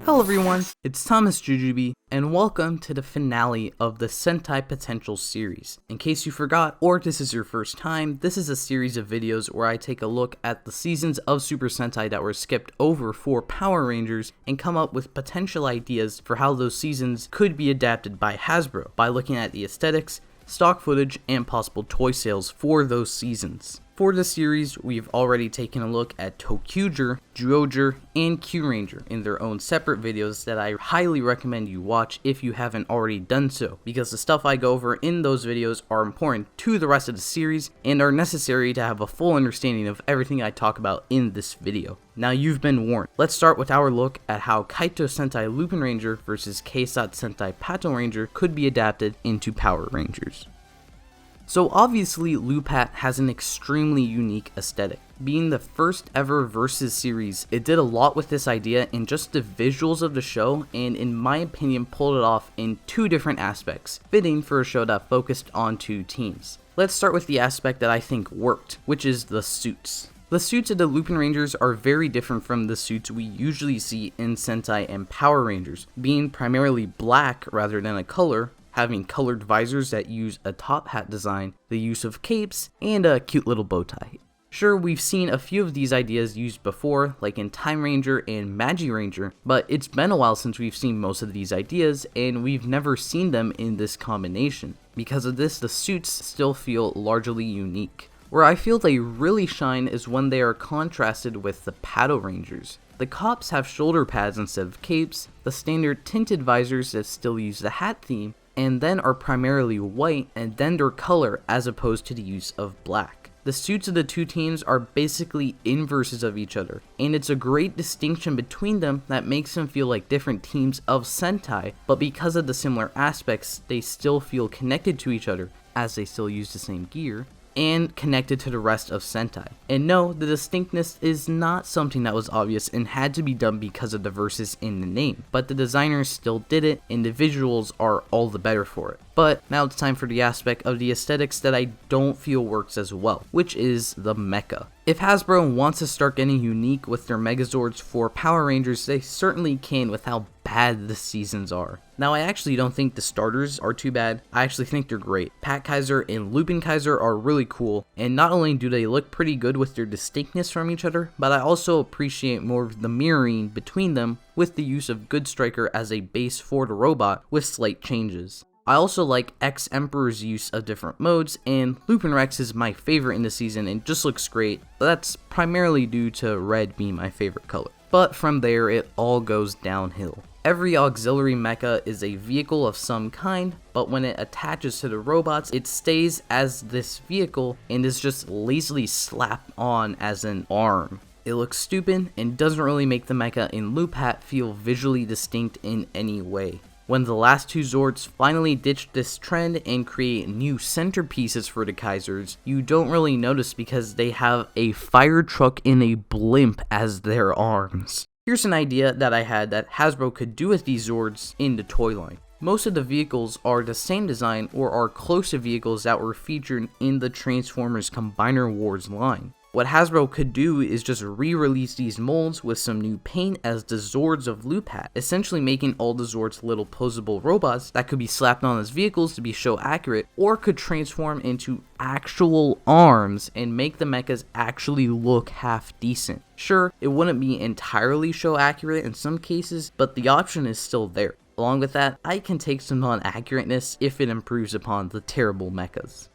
Hello everyone, it's thomasjujube, and welcome to the finale of the Sentai Potential series. In case you forgot, or this is your first time, this is a series of videos where I take a look at the seasons of Super Sentai that were skipped over for Power Rangers and come up with potential ideas for how those seasons could be adapted by Hasbro by looking at the aesthetics, stock footage, and possible toy sales for those seasons. For this series, we've already taken a look at ToQger, Zyuohger, and Kyuranger in their own separate videos that I highly recommend you watch if you haven't already done so, because the stuff I go over in those videos are important to the rest of the series and are necessary to have a full understanding of everything I talk about in this video. Now you've been warned. Let's start with our look at how Kaito Sentai Lupinranger versus Keisatsu Sentai Patoranger could be adapted into Power Rangers. So obviously Lupat has an extremely unique aesthetic. Being the first ever Versus series, it did a lot with this idea in just the visuals of the show, and in my opinion pulled it off in two different aspects, fitting for a show that focused on two teams. Let's start with the aspect that I think worked, which is the suits. The suits of the Lupinrangers are very different from the suits we usually see in Sentai and Power Rangers, being primarily black rather than a color, having colored visors that use a top hat design, the use of capes, and a cute little bow tie. Sure, we've seen a few of these ideas used before, like in Time Ranger and Magiranger, but it's been a while since we've seen most of these ideas, and we've never seen them in this combination. Because of this, the suits still feel largely unique. Where I feel they really shine is when they are contrasted with the Patorangers. The cops have shoulder pads instead of capes, the standard tinted visors that still use the hat theme, and then are primarily white and then their color as opposed to the use of black. The suits of the two teams are basically inverses of each other, and it's a great distinction between them that makes them feel like different teams of Sentai, but because of the similar aspects, they still feel connected to each other, as they still use the same gear, and connected to the rest of Sentai. And no, the distinctness is not something that was obvious and had to be done because of the verses in the name, but the designers still did it, and the visuals are all the better for it. But now it's time for the aspect of the aesthetics that I don't feel works as well, which is the mecha. If Hasbro wants to start getting unique with their Megazords for Power Rangers, they certainly can with how bad the seasons are. Now I actually don't think the starters are too bad, I actually think they're great. Pat Kaiser and Lupin Kaiser are really cool, and not only do they look pretty good with their distinctness from each other, but I also appreciate more of the mirroring between them with the use of Good Striker as a base for the robot with slight changes. I also like X-Emperor's use of different modes, and Lupin Rex is my favorite in the season and just looks great, but that's primarily due to red being my favorite color. But from there, it all goes downhill. Every auxiliary mecha is a vehicle of some kind, but when it attaches to the robots, it stays as this vehicle and is just lazily slapped on as an arm. It looks stupid and doesn't really make the mecha in Lupat feel visually distinct in any way. When the last two Zords finally ditch this trend and create new centerpieces for the Kaisers, you don't really notice because they have a fire truck and a blimp as their arms. Here's an idea that I had that Hasbro could do with these Zords in the toy line. Most of the vehicles are the same design or are close to vehicles that were featured in the Transformers Combiner Wars line. What Hasbro could do is just re-release these molds with some new paint as the Zords of Lupat, essentially making all the Zords little posable robots that could be slapped on as vehicles to be show accurate, or could transform into actual arms and make the mechas actually look half decent. Sure, it wouldn't be entirely show accurate in some cases, but the option is still there. Along with that, I can take some non-accurateness if it improves upon the terrible mechas.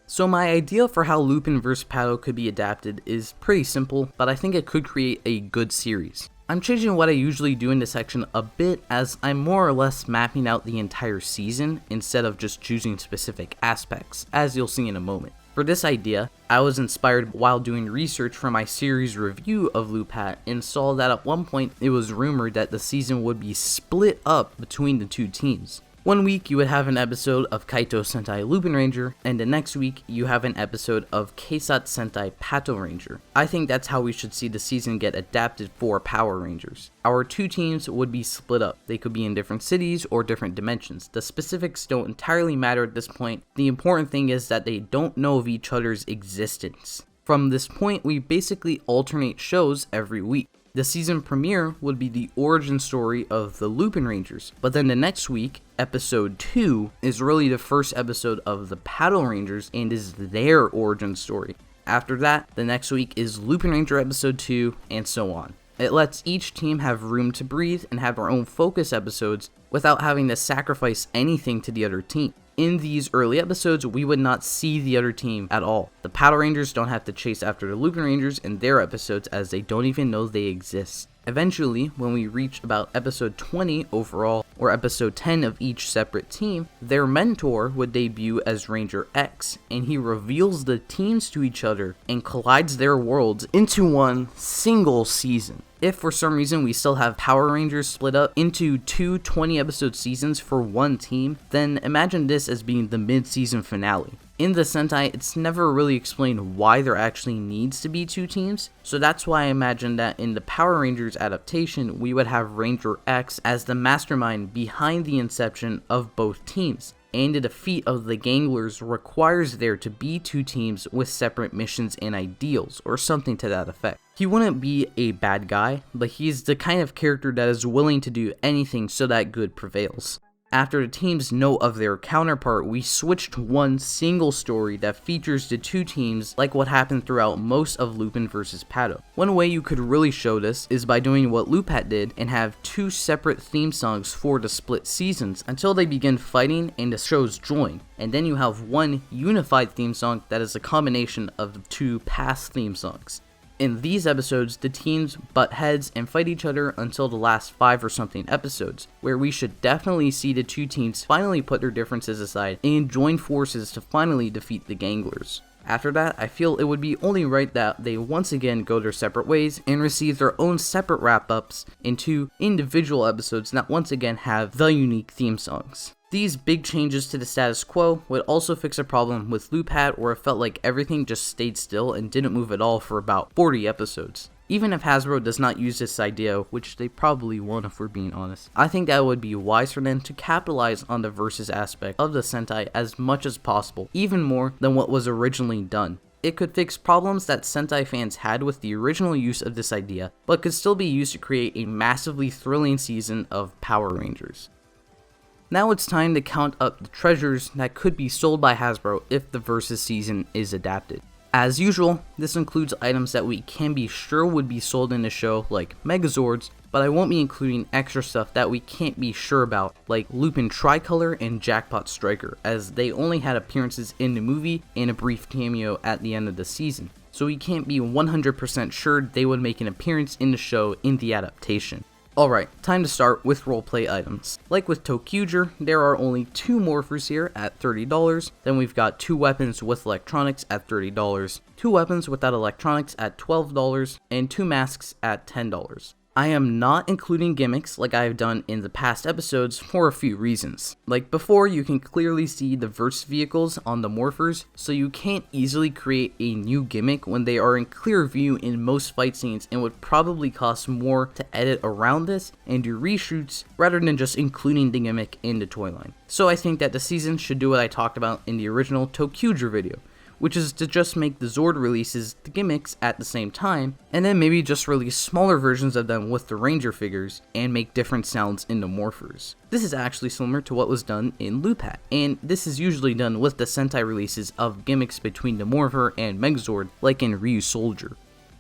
So my idea for how Lupin vs. Pato could be adapted is pretty simple, but I think it could create a good series. I'm changing what I usually do in this section a bit, as I'm more or less mapping out the entire season instead of just choosing specific aspects, as you'll see in a moment. For this idea, I was inspired while doing research for my series review of Lupat and saw that at one point it was rumored that the season would be split up between the two teams. One week you would have an episode of Kaito Sentai Lupinranger, and the next week you have an episode of Keisatsu Sentai Patoranger. I think that's how we should see the season get adapted for Power Rangers. Our two teams would be split up. They could be in different cities or different dimensions. The specifics don't entirely matter at this point. The important thing is that they don't know of each other's existence. From this point, we basically alternate shows every week. The season premiere would be the origin story of the Lupinrangers, but then the next week, episode 2, is really the first episode of the Patorangers and is their origin story. After that, the next week is Lupinranger episode 2, and so on. It lets each team have room to breathe and have their own focus episodes without having to sacrifice anything to the other team. In these early episodes, we would not see the other team at all. The Patorangers don't have to chase after the Lupinrangers in their episodes as they don't even know they exist. Eventually, when we reach about episode 20 overall, or episode 10 of each separate team, their mentor would debut as Ranger X, and he reveals the teams to each other and collides their worlds into one single season. If for some reason we still have Power Rangers split up into two 20-episode seasons for one team, then imagine this as being the mid-season finale. In the Sentai, it's never really explained why there actually needs to be two teams, so that's why I imagine that in the Power Rangers adaptation, we would have Ranger X as the mastermind behind the inception of both teams, and the defeat of the Ganglers requires there to be two teams with separate missions and ideals, or something to that effect. He wouldn't be a bad guy, but he's the kind of character that is willing to do anything so that good prevails. After the teams know of their counterpart, we switch to one single story that features the two teams like what happened throughout most of Lupin vs. Pato. One way you could really show this is by doing what Lupat did and have two separate theme songs for the split seasons until they begin fighting and the shows join, and then you have one unified theme song that is a combination of the two past theme songs. In these episodes, the teams butt heads and fight each other until the last 5 or something episodes, where we should definitely see the two teams finally put their differences aside and join forces to finally defeat the Ganglers. After that, I feel it would be only right that they once again go their separate ways and receive their own separate wrap-ups into individual episodes that once again have the unique theme songs. These big changes to the status quo would also fix a problem with Lupat where it felt like everything just stayed still and didn't move at all for about 40 episodes. Even if Hasbro does not use this idea, which they probably won't if we're being honest, I think that would be wise for them to capitalize on the versus aspect of the Sentai as much as possible, even more than what was originally done. It could fix problems that Sentai fans had with the original use of this idea, but could still be used to create a massively thrilling season of Power Rangers. Now it's time to count up the treasures that could be sold by Hasbro if the Versus season is adapted. As usual, this includes items that we can be sure would be sold in the show like Megazords, but I won't be including extra stuff that we can't be sure about like Lupin Tricolor and Jackpot Striker, as they only had appearances in the movie and a brief cameo at the end of the season, so we can't be 100% sure they would make an appearance in the show in the adaptation. Alright, time to start with roleplay items. Like with ToQger, there are only 2 morphers here at $30, then we've got 2 weapons with electronics at $30, 2 weapons without electronics at $12, and 2 masks at $10. I am not including gimmicks like I have done in the past episodes for a few reasons. Like before, you can clearly see the verse vehicles on the morphers, so you can't easily create a new gimmick when they are in clear view in most fight scenes and would probably cost more to edit around this and do reshoots rather than just including the gimmick in the toy line. So I think that the season should do what I talked about in the original ToQger video, which is to just make the Zord releases the gimmicks at the same time, and then maybe just release smaller versions of them with the Ranger figures, and make different sounds in the morphers. This is actually similar to what was done in Lupat, and this is usually done with the Sentai releases of gimmicks between the Morpher and Megazord, like in Ryusoulger.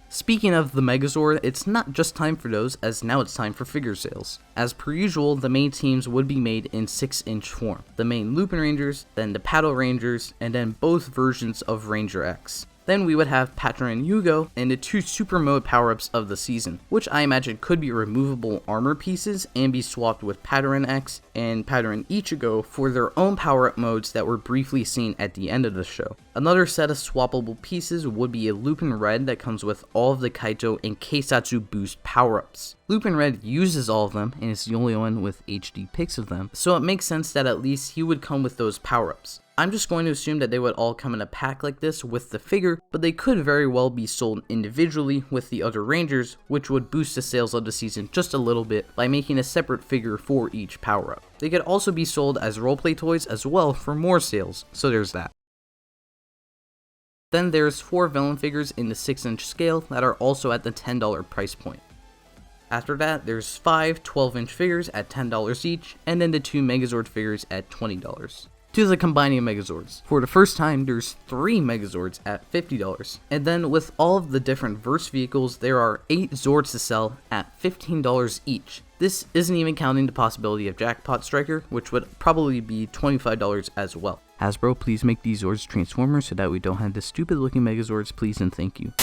Speaking of the Megazord, it's not just time for those, as now it's time for figure sales. As per usual, the main teams would be made in 6-inch form. The main Lupinrangers, then the Patorangers, and then both versions of Ranger X. Then we would have Patoranger and the 2 super mode power-ups of the season, which I imagine could be removable armor pieces and be swapped with Patoran X and Patoran Ichigo for their own power-up modes that were briefly seen at the end of the show. Another set of swappable pieces would be a Lupin Red that comes with all of the Kaito and Keisatsu boost power-ups. Lupin Red uses all of them and is the only one with HD pics of them, so it makes sense that at least he would come with those power-ups. I'm just going to assume that they would all come in a pack like this with the figure, but they could very well be sold individually with the other Rangers, which would boost the sales of the season just a little bit by making a separate figure for each power-up. They could also be sold as roleplay toys as well for more sales, so there's that. Then there's 4 villain figures in the 6-inch scale that are also at the $10 price point. After that, there's 5 12-inch figures at $10 each, and then the 2 Megazord figures at $20. To the combining Megazords. For the first time, there's 3 Megazords at $50. And then with all of the different verse vehicles, there are 8 Zords to sell at $15 each. This isn't even counting the possibility of Jackpot Striker, which would probably be $25 as well. Hasbro, please make these Zords Transformers so that we don't have the stupid looking Megazords, please and thank you.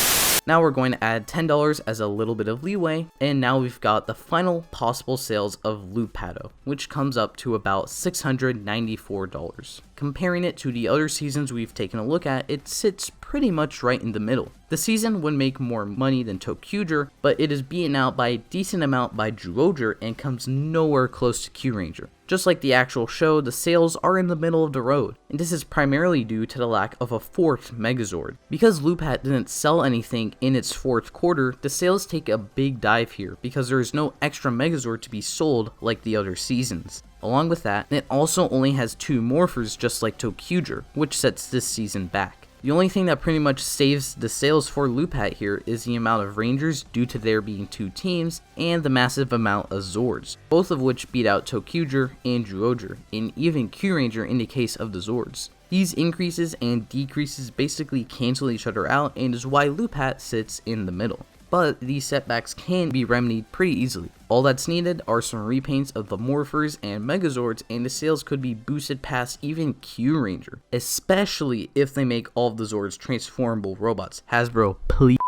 Now we're going to add $10 as a little bit of leeway, and now we've got the final possible sales of Lupato, which comes up to about $694. Comparing it to the other seasons we've taken a look at, it sits pretty much right in the middle. The season would make more money than ToQger, but it is beaten out by a decent amount by Zyuohger and comes nowhere close to Kyuranger. Just like the actual show, the sales are in the middle of the road, and this is primarily due to the lack of a 4th Megazord. Because Lupat didn't sell anything in its 4th quarter, the sales take a big dive here because there is no extra Megazord to be sold like the other seasons. Along with that, it also only has 2 Morphers just like ToQger, which sets this season back. The only thing that pretty much saves the sales for Lupat here is the amount of Rangers due to there being 2 teams, and the massive amount of Zords, both of which beat out ToQger and Zyuohger, and even Kyuranger in the case of the Zords. These increases and decreases basically cancel each other out and is why Lupat sits in the middle. But these setbacks can be remedied pretty easily. All that's needed are some repaints of the Morphers and Megazords, and the sales could be boosted past even Kyuranger, especially if they make all of the Zords transformable robots. Hasbro, please.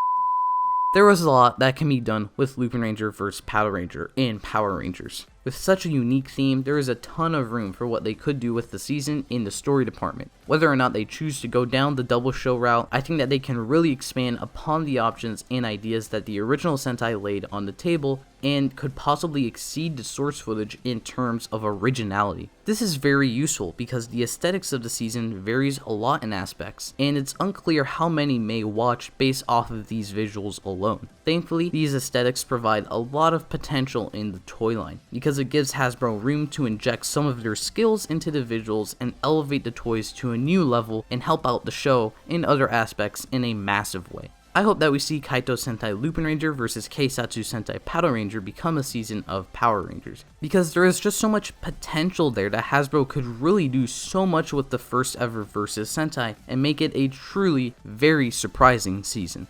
There was a lot that can be done with Lupinranger vs Patoranger in Power Rangers. With such a unique theme, there is a ton of room for what they could do with the season in the story department. Whether or not they choose to go down the double show route, I think that they can really expand upon the options and ideas that the original Sentai laid on the table and could possibly exceed the source footage in terms of originality. This is very useful because the aesthetics of the season varies a lot in aspects, and it's unclear how many may watch based off of these visuals alone. Thankfully, these aesthetics provide a lot of potential in the toy line, because it gives Hasbro room to inject some of their skills into the visuals and elevate the toys to a new level and help out the show in other aspects in a massive way. I hope that we see Kaito Sentai Lupinranger vs Keisatsu Sentai Patoranger become a season of Power Rangers, because there is just so much potential there that Hasbro could really do so much with the first ever Versus Sentai and make it a truly very surprising season.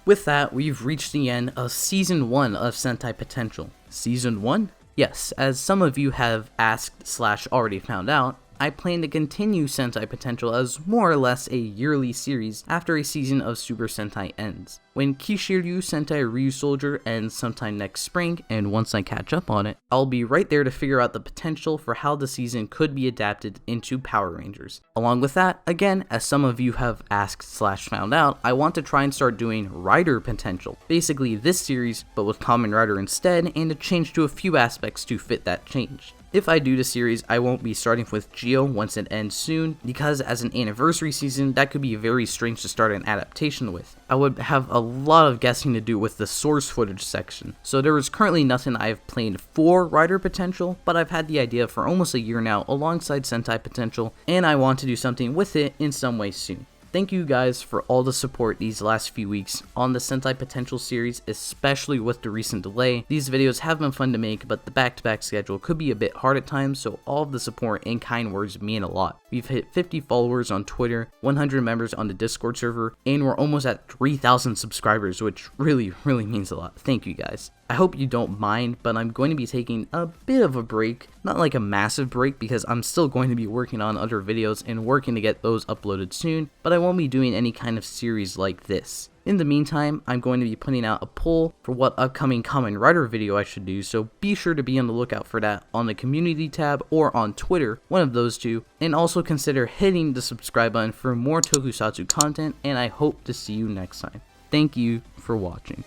With that, we've reached the end of Season 1 of Sentai Potential. Season 1? Yes, as some of you have asked / already found out, I plan to continue Sentai Potential as more or less a yearly series after a season of Super Sentai ends. When Keisatsu Sentai Ryusoulger ends sometime next spring, and once I catch up on it, I'll be right there to figure out the potential for how the season could be adapted into Power Rangers. Along with that, again, as some of you have asked / found out, I want to try and start doing Rider Potential. Basically this series, but with Kamen Rider instead, and a change to a few aspects to fit that change. If I do the series, I won't be starting with Geo once it ends soon, because as an anniversary season, that could be very strange to start an adaptation with. I would have a lot of guessing to do with the source footage section, so there is currently nothing I've planned for Rider Potential, but I've had the idea for almost a year now alongside Sentai Potential, and I want to do something with it in some way soon. Thank you guys for all the support these last few weeks on the Sentai Potential series, especially with the recent delay. These videos have been fun to make, but the back-to-back schedule could be a bit hard at times, so all of the support and kind words mean a lot. We've hit 50 followers on Twitter, 100 members on the Discord server, and we're almost at 3,000 subscribers, which really means a lot. Thank you guys. I hope you don't mind, but I'm going to be taking a bit of a break, not like a massive break because I'm still going to be working on other videos and working to get those uploaded soon, but I won't be doing any kind of series like this. In the meantime, I'm going to be putting out a poll for what upcoming Kamen Rider video I should do, so be sure to be on the lookout for that on the community tab or on Twitter, one of those two, and also consider hitting the subscribe button for more tokusatsu content, and I hope to see you next time. Thank you for watching.